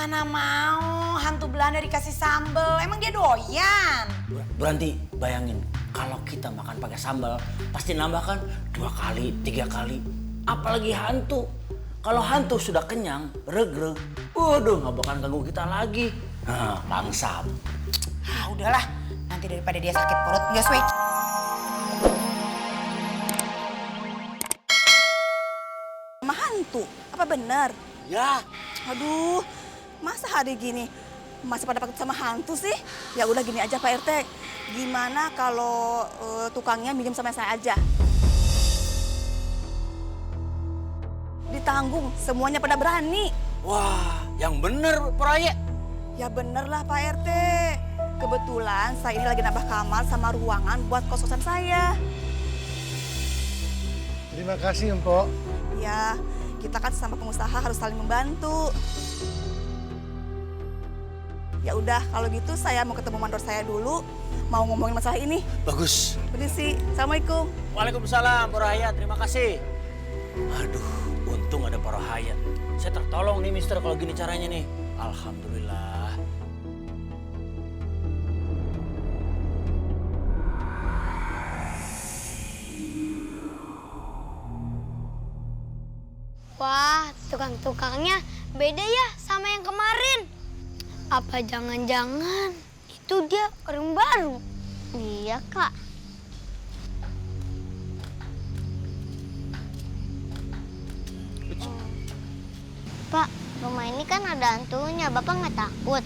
Mana mau hantu Belanda dikasih sambal, emang dia doyan? Berhenti, bayangin kalau kita makan pakai sambal pasti nambah kan 2 kali, 3 kali. Apalagi hantu. Kalau hantu sudah kenyang, regreg, waduh nggak bakal ganggu kita lagi. Nah, langsam. Ah udahlah, nanti daripada dia sakit perut, nggak switch. Sama hantu, apa benar? Ya, Aduh, masa hari gini masih pada takut sama hantu sih? Ya udah gini aja Pak RT, gimana kalau tukangnya minjem sama saya aja? Ditanggung, semuanya pada berani. wah, yang bener Raya. Ya bener lah Pak RT. Kebetulan saya ini lagi nambah kamar sama ruangan buat kos-kosan saya. Terima kasih, Empok. Ya, kita kan sama pengusaha harus saling membantu. Ya udah, kalau gitu saya mau ketemu mandor saya dulu, mau ngomongin masalah ini. Bagus. Permisi, Assalamualaikum. Waalaikumsalam, Pak Rahayat. Terima kasih. Aduh, untung ada Pak Rahayat. Saya tertolong nih, Mister, kalau gini caranya nih. Alhamdulillah. Wah, tukang-tukangnya beda ya sama yang kemarin. Apa jangan-jangan itu dia orang baru? Iya, Kak. Pak, rumah ini kan ada hantunya. Bapak nggak takut?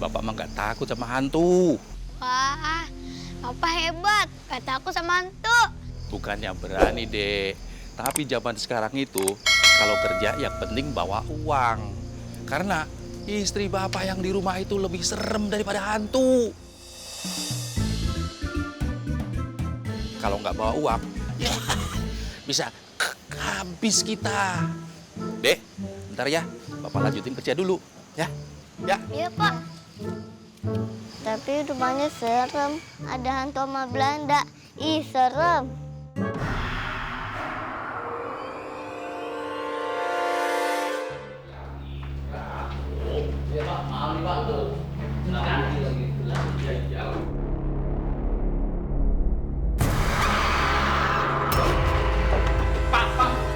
Bapak mah nggak takut sama hantu. Wah, Bapak hebat. Nggak takut sama hantu. Bukannya berani, Dek. Tapi zaman sekarang itu, kalau kerja yang penting bawa uang. Karena istri Bapak yang di rumah itu lebih serem daripada hantu. Kalau nggak bawa uang, ya bisa habis kita. Dek, bentar ya. Bapak lanjutin kerja dulu, ya. Ya. Iya, Pak. Tapi rumahnya serem. Ada hantu sama Belanda. Ih, serem.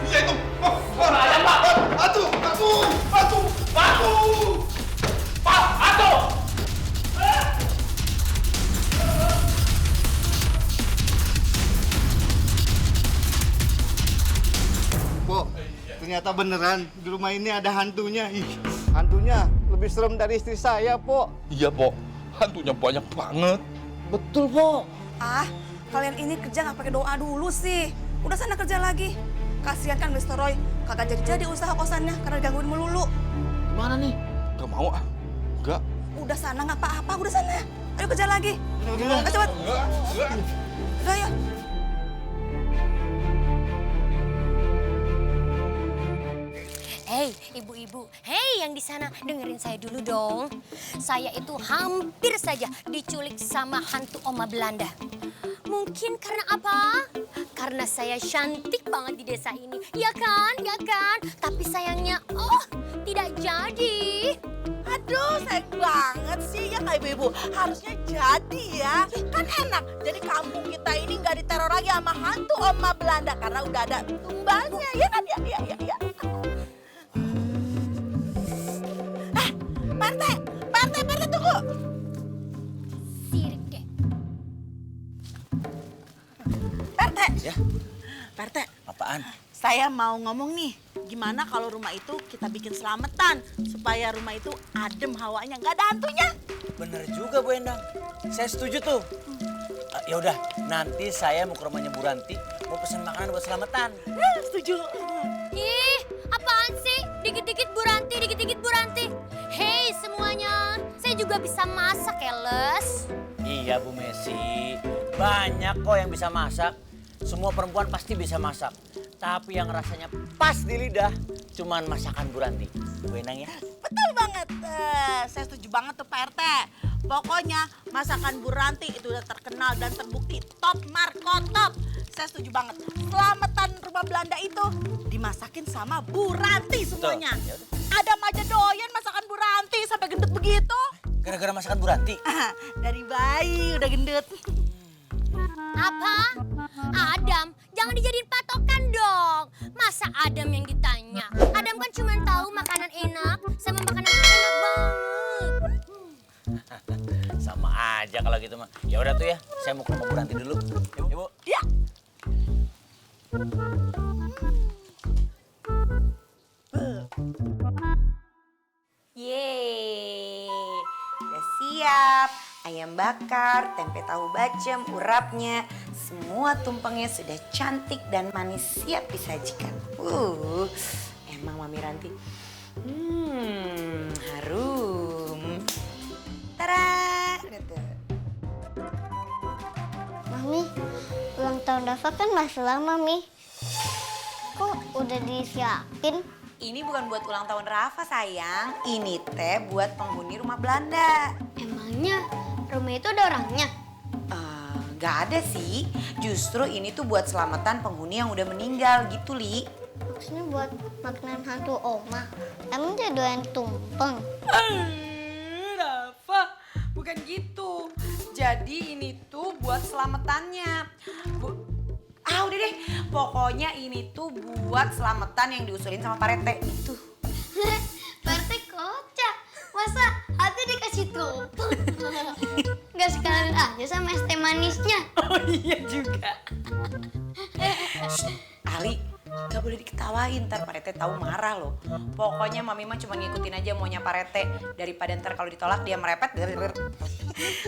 Iya itu. Ada Pak. Aduh. Pak, aduh. Pok, ternyata beneran di rumah ini ada hantunya. Ih, hantunya lebih serem dari istri saya, Pok. Iya, Pok. Hantunya banyak banget. Betul, Po. Ah, kalian ini kerja nggak pakai doa dulu sih. Udah sana kerja lagi. Kasihan kan Mr. Roy, kagak jadi-jadi usaha kosannya karena digangguin melulu. Mana nih? Gak mau ah. Enggak. Udah sana nggak apa-apa, udah sana. Ayo kerja lagi. Udah. Ayo cepat. Enggak. Udah ya. Hei, ibu-ibu, hei yang di sana dengerin saya dulu dong. Saya itu hampir saja diculik sama hantu Oma Belanda. Mungkin karena apa? Karena saya cantik banget di desa ini. Ya kan, ya kan? Tapi sayangnya, tidak jadi. Aduh, sayang banget sih ya Kak Ibu-Ibu. Harusnya jadi ya. Kan enak. Jadi kampung kita ini nggak diteror lagi sama hantu Oma Belanda. Karena udah ada tumbalnya. Ya kan? Ya. Pak RT tunggu. Sirik deh. Pak RT. Ya, Pak RT, apaan? saya mau ngomong nih. Gimana kalau rumah itu kita bikin selamatan. Supaya rumah itu adem hawanya, nggak ada hantunya. Bener juga, Bu Endang. Saya setuju tuh. Ya udah, nanti saya mau ke rumahnya Bu Ranti, mau pesen makanan buat selamatan. Setuju. Ih, apaan sih? Dikit-dikit Bu Ranti, dikit-dikit Bu Ranti. Hei semuanya, saya juga bisa masak ya, Les. Iya, Bu Messi. Banyak kok yang bisa masak. Semua perempuan pasti bisa masak. Tapi yang rasanya pas di lidah, cuman masakan Bu Ranti. Bu Endang ya? Betul banget. Saya setuju banget tuh Pak RT. Pokoknya masakan Bu Ranti itu udah terkenal dan terbukti top markotop. Saya setuju banget. Selamatan rumah Belanda itu dimasakin sama Bu Ranti semuanya. Ya udah. Adam aja doyan masakan Bu Ranti sampai gendut begitu. Gara-gara masakan Bu Ranti. Dari bayi udah gendut. Apa? Adam, jangan dijadiin patokan dong. Masa Adam yang ditanya? Adam kan cuma tahu makanan enak sama makanan enak banget. Sama aja kalau gitu mah. Ya udah tuh ya, saya mau ke rumah Bu Ranti dulu. Yuk, Ibu. Ya. Yeay, udah siap. Ayam bakar, tempe tahu bacem, urapnya. Semua tumpengnya sudah cantik dan manis siap disajikan. Emang Mami Ranti. Harum. Tara. Mami, ulang tahun Rafa kan masih lama, Mi. Kok udah disiapin? Ini bukan buat ulang tahun Rafa sayang. Ini teh buat penghuni rumah Belanda. Emangnya rumah itu ada orangnya? Gak ada sih. Justru ini tuh buat selamatan penghuni yang udah meninggal gitu, Li. Maksudnya buat makanan hantu oma. Emang dia doyan tumpeng? Rafa, bukan gitu. Jadi ini tuh buat selamatannya. Udah deh. Pokoknya ini tuh buat selamatan yang diusulin sama Pak Rete. Itu. Pak RT kocak. Masa hati dikasih tumpeng? Gak sekalian aja sama es teh manisnya. Oh iya juga. Ali, gak boleh diketawain, ntar Pak Rete tahu marah loh. Pokoknya Mami mah cuma ngikutin aja maunya Pak Rete. Daripada ntar kalau ditolak dia merepet.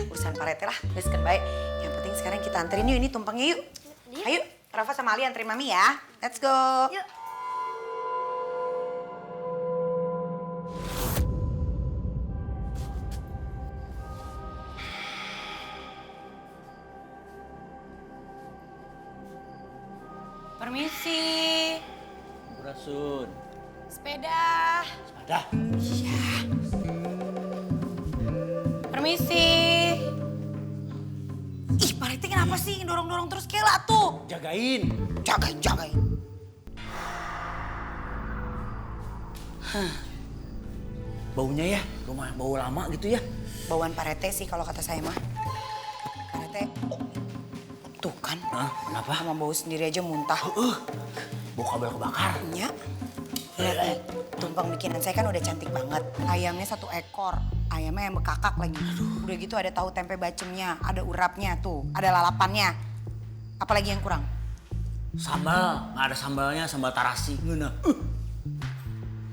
Urusan Pak Rete lah, beskan baik. Yang penting sekarang kita anterin yuk ini tumpengnya yuk. Ayo, Rafa sama Ali anterin Mami ya. Let's go. Yuk. Permisi. Bu Rasun. Sepeda. Sepeda. Iya. Permisi. Ih, Pak Rete kenapa sih dorong-dorong terus Kela tuh? Jagain. Jagain. Baunya ya, rumah bau lama gitu ya. Bauan Pak Rete sih kalau kata saya mah. Pak Rete, tuh kan. Hah, kenapa? Sama bau sendiri aja muntah. Bau kabel kebakar. Ya. Lihat nih, tumpeng bikinan saya kan udah cantik banget. Ayamnya 1 ekor. Ayamnya yang bekakak lagi. Udah gitu ada tahu tempe bacemnya, ada urapnya tuh, ada lalapannya. Apalagi yang kurang? Sambal, nggak ada sambalnya, sambal tarasi. Ngena.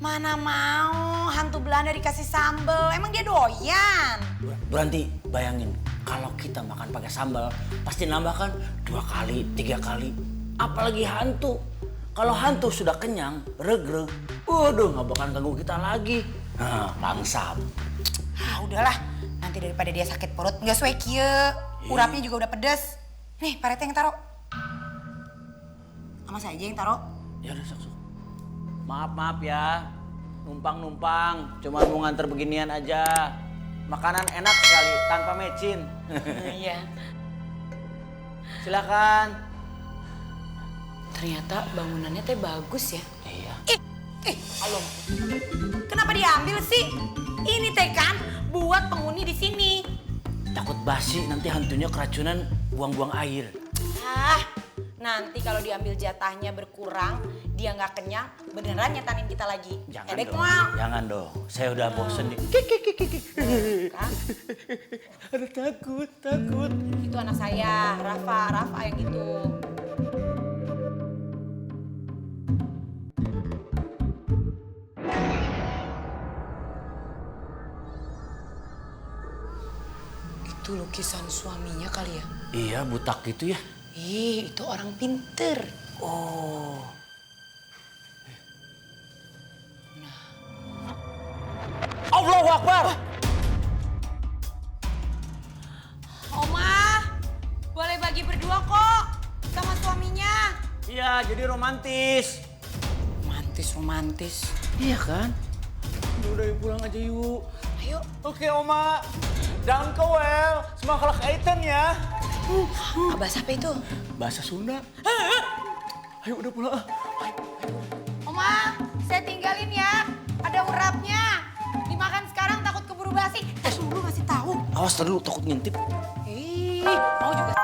Mana mau hantu Belanda dikasih sambel, emang dia doyan. Bu Ranti, bayangin kalau kita makan pakai sambal pasti nambah kan 2 kali, 3 kali. Apalagi hantu. Kalau hantu sudah kenyang, regreg, waduh nggak bakal ganggu kita lagi. Nah, langsam. Udahlah, nanti daripada dia sakit perut, nggak suwe kieu. Urapnya juga udah pedes. Nih, Pak Rete yang taruh. Sama saya aja yang taruh. Ya udah, sok. Maaf ya, numpang, cuma mau nganter beginian aja. Makanan enak sekali, tanpa mecin. Iya. Silakan. Ternyata bangunannya teh bagus ya. Iya. Alom. Kenapa diambil sih? Ini teh kan buat penghuni di sini. Takut basi, nanti hantunya keracunan buang-buang air. Nanti kalau diambil jatahnya berkurang, dia nggak kenyang, beneran nyetanin kita lagi. Edek mual. Jangan dong. Saya udah bosen nih. Kan? Aduh, takut. Itu anak saya, Rafa yang gitu. Itu lukisan suaminya kali ya? Iya, butak gitu ya. Itu orang pinter. Oh. Allahu Akbar. Oma, boleh bagi berdua kok sama suaminya. Iya, jadi romantis. Romantis. Iya kan? Udah pulang aja yuk. Ayo. Oke, Oma. Danke well. Semangat kaitan ya. Bahasa apa itu? Bahasa Sunda. Ayo udah pulang. Oma, saya tinggalin ya. Ada urap. Awas dulu takut ngintip. Ih, mau juga